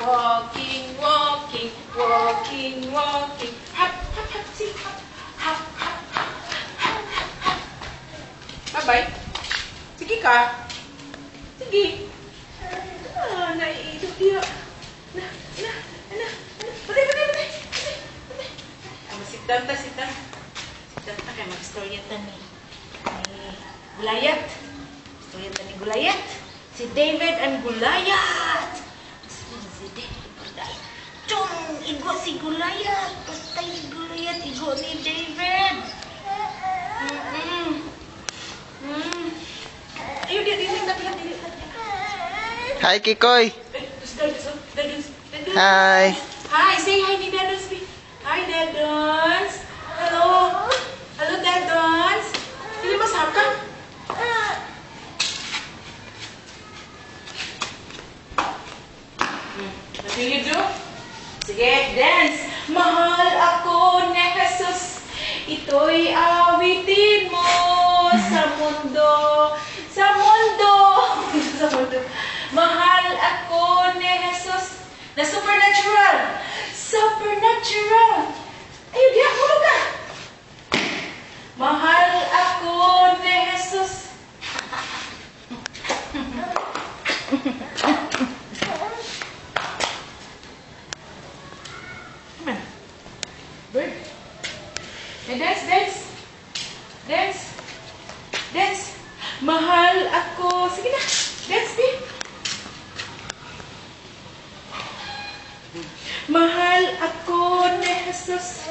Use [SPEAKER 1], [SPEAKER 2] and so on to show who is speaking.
[SPEAKER 1] Walking, walking, walking, walking. Hop, hop, hop, see, hop, hop, hop, hop, hop, hop. Bye-bye. Sige ka. Sige. Naiidot dia. Patay. Sit down ta. Sit down ta kay mag-storya ta ni Gulayat. Storya ta ni Gulayat. Si David and Gulayat. Si David. Chong, igo si Gulayat. Patay ni Gulayat, igo ni David. Ayun, dili.
[SPEAKER 2] Hi, Kikoy. Hi.
[SPEAKER 1] Hi, say hi ni Dadons. Hi, Dadons. Hello. Hello, Dadons. Dili masakang. Napili, Jo? Sige, dance. Mahal ako ni Jesus. Ito'y awitin mo sa mundo. Sa mundo. Mahal ako ni Jesus. Na supernatural. Supernatural. Ayun, diya, hulog ka. Mahal ako ni Jesus. Come on. Bird. Hey, dance. Mahal ako. Sige na. Dance, di. Mahal ako ni Jesus.